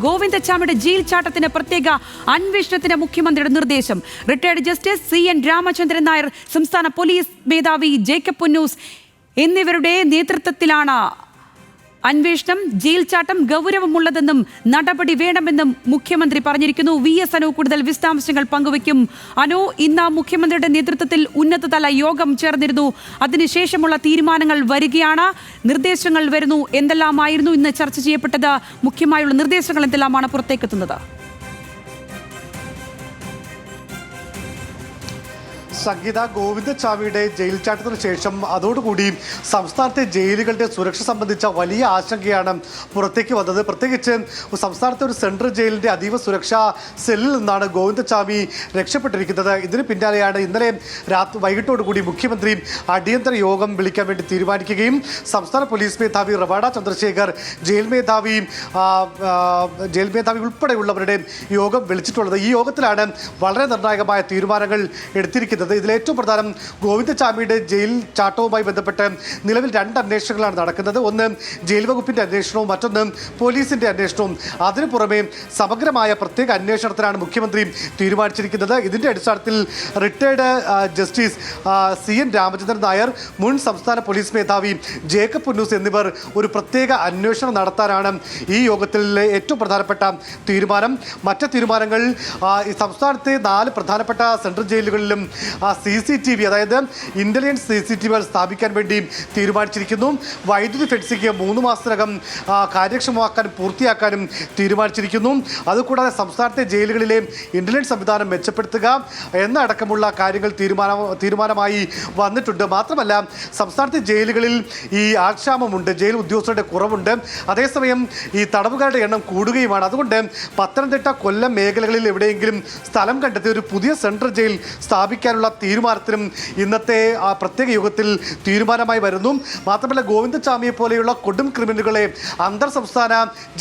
ഗോവിന്ദച്ചാമിയുടെ jail ചാട്ടത്തിന് പ്രത്യേക അന്വേഷണത്തിന് മുഖ്യമന്ത്രിയുടെ നിർദ്ദേശം. Retired justice CN Ramachandran Nair, സംസ്ഥാന പോലീസ് മേധാവി ജേക്കബ് പുന്നൂസ് എന്നിവരുടെ നേതൃത്വത്തിലാണ് അന്വേഷണം. ജയിൽ ചാട്ടം ഗൗരവമുള്ളതെന്നും നടപടി വേണമെന്നും മുഖ്യമന്ത്രി പറഞ്ഞിരിക്കുന്നു. VS അനു കൂടുതൽ വിശദാംശങ്ങൾ പങ്കുവയ്ക്കും. അനു, ഇന്ന് മുഖ്യമന്ത്രിയുടെ നേതൃത്വത്തിൽ ഉന്നതതല യോഗം ചേർന്നിരുന്നു. അതിനുശേഷമുള്ള തീരുമാനങ്ങൾ വരികയാണ്, നിർദ്ദേശങ്ങൾ വരുന്നു. എന്തെല്ലാമായിരുന്നു ഇന്ന് ചർച്ച ചെയ്യപ്പെട്ടത്? മുഖ്യമായുള്ള നിർദ്ദേശങ്ങൾ എന്തെല്ലാമാണ് പുറത്തേക്കെത്തുന്നത്? സംഗീത, ഗോവിന്ദച്ചാമിയുടെ ജയിൽ ചാട്ടത്തിന് ശേഷം അതോടുകൂടി സംസ്ഥാനത്തെ ജയിലുകളുടെ സുരക്ഷ സംബന്ധിച്ച വലിയ ആശങ്കയാണ് പുറത്തേക്ക് വന്നത്. പ്രത്യേകിച്ച് സംസ്ഥാനത്തെ ഒരു സെൻട്രൽ ജയിലിൻ്റെ അതീവ സുരക്ഷാ സെല്ലിൽ നിന്നാണ് ഗോവിന്ദച്ചാമി രക്ഷപ്പെട്ടിരിക്കുന്നത്. ഇതിന് പിന്നാലെയാണ് ഇന്നലെ വൈകിട്ടോടുകൂടി മുഖ്യമന്ത്രി അടിയന്തര യോഗം വിളിക്കാൻ വേണ്ടി തീരുമാനിക്കുകയും സംസ്ഥാന പോലീസ് മേധാവി റവാഡ ചന്ദ്രശേഖർ, ജയിൽ മേധാവി ഉൾപ്പെടെയുള്ളവരുടെ യോഗം വിളിച്ചിട്ടുള്ളത്. ഈ യോഗത്തിലാണ് വളരെ നിർണായകമായ തീരുമാനങ്ങൾ എടുത്തിരിക്കുന്നത്. ഇതിലേറ്റവും പ്രധാനം ഗോവിന്ദച്ചാമിയുടെ ജയിൽ ചാട്ടവുമായി ബന്ധപ്പെട്ട് നിലവിൽ 2 അന്വേഷണങ്ങളാണ് നടക്കുന്നത്. ഒന്ന് ജയിൽ വകുപ്പിന്റെ അന്വേഷണവും മറ്റൊന്ന് പോലീസിന്റെ അന്വേഷണവും. അതിനു പുറമെ സമഗ്രമായ പ്രത്യേക അന്വേഷണത്തിനാണ് മുഖ്യമന്ത്രി തീരുമാനിച്ചിരിക്കുന്നത്. ഇതിന്റെ അടിസ്ഥാനത്തിൽ retired justice CN Ramachandran Nair, മുൻ സംസ്ഥാന പോലീസ് മേധാവി ജേക്കബ് പുന്നൂസ് എന്നിവർ ഒരു പ്രത്യേക അന്വേഷണം നടത്താനാണ് ഈ യോഗത്തിലെ ഏറ്റവും പ്രധാനപ്പെട്ട തീരുമാനം. മറ്റ് തീരുമാനങ്ങൾ സംസ്ഥാനത്തെ 4 പ്രധാനപ്പെട്ട സെൻട്രൽ ജയിലുകളിലും CCTV, അതായത് ഇന്റലിജൻസ് CCTV സ്ഥാപിക്കാൻ വേണ്ടി തീരുമാനിച്ചിരിക്കുന്നു. വൈദ്യുതി ഫെൻസിംഗ് 3 മാസത്തിനകം കാര്യക്ഷമമാക്കാനും പൂർത്തിയാക്കാനും തീരുമാനിച്ചിരിക്കുന്നു. അതുകൂടാതെ സംസ്ഥാനത്തെ ജയിലുകളിലെ ഇന്റലിജൻസ് സംവിധാനം മെച്ചപ്പെടുത്തുക എന്നടക്കമുള്ള കാര്യങ്ങൾ തീരുമാനമായി വന്നിട്ടുണ്ട്. മാത്രമല്ല, സംസ്ഥാനത്തെ ജയിലുകളിൽ ഈ ആൾക്ഷാമമുണ്ട്, ജയിൽ ഉദ്യോഗസ്ഥരുടെ കുറവുണ്ട്. അതേസമയം ഈ തടവുകാരുടെ എണ്ണം കൂടുകയുമാണ്. അതുകൊണ്ട് പത്തനംതിട്ട, കൊല്ലം മേഖലകളിൽ എവിടെയെങ്കിലും സ്ഥലം കണ്ടെത്തി ഒരു പുതിയ സെൻട്രൽ ജയിൽ സ്ഥാപിക്കാനുള്ള തീരുമാനത്തിനും ഇന്നത്തെ പ്രത്യേക യോഗത്തിൽ തീരുമാനമായി വരുന്നു. മാത്രമല്ല, ഗോവിന്ദച്ചാമിയെ പോലെയുള്ള കൊടും ക്രിമിനലുകളെ അന്തർ സംസ്ഥാന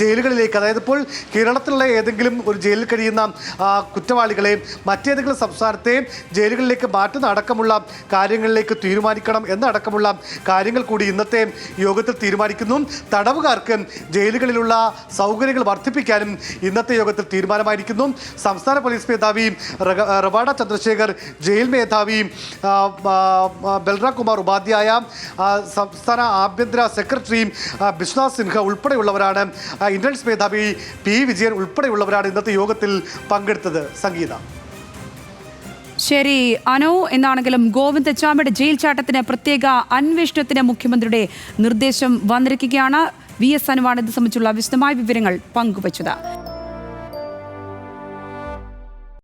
ജയിലുകളിലേക്ക്, അതായത് ഇപ്പോൾ കേരളത്തിലുള്ള ഏതെങ്കിലും ഒരു ജയിലിൽ കഴിയുന്ന കുറ്റവാളികളെ മറ്റേതെങ്കിലും സംസ്ഥാനത്തെ ജയിലുകളിലേക്ക് മാറ്റുന്ന അടക്കമുള്ള കാര്യങ്ങളിലേക്ക് തീരുമാനിക്കണം എന്നടക്കമുള്ള കാര്യങ്ങൾ കൂടി ഇന്നത്തെ യോഗത്തിൽ തീരുമാനിക്കുന്നു. തടവുകാർക്ക് ജയിലുകളിലുള്ള സൗകര്യങ്ങൾ വർദ്ധിപ്പിക്കാനും ഇന്നത്തെ യോഗത്തിൽ തീരുമാനമായിരിക്കുന്നു. സംസ്ഥാന പോലീസ് മേധാവി റവാഡ ചന്ദ്രശേഖർ, ജയിൽ മേധാവി ബൽറാം കുമാർ ഉപാധ്യായ, സംസ്ഥാന ആഭ്യന്തര സെക്രട്ടറി ബിശ്വനാഥ് സിൻഹ ഉൾപ്പെടെയുള്ളവരാണ്, ഇന്റലിജൻസ് മേധാവി P വിജയൻ ഉൾപ്പെടെയുള്ളവരാണ് ഇന്നത്തെ യോഗത്തിൽ പങ്കെടുത്തത്. സംഗീത. ശരി അനു, എന്നാണെങ്കിലും ഗോവിന്ദച്ചാമിയുടെ ജയിൽ ചാട്ടത്തിന് പ്രത്യേക അന്വേഷണത്തിന് മുഖ്യമന്ത്രിയുടെ നിർദ്ദേശം വന്നിരിക്കുകയാണ്. VS അനുവാണ് ഇത് സംബന്ധിച്ചുള്ള വിശദമായ വിവരങ്ങൾ പങ്കുവച്ചത്.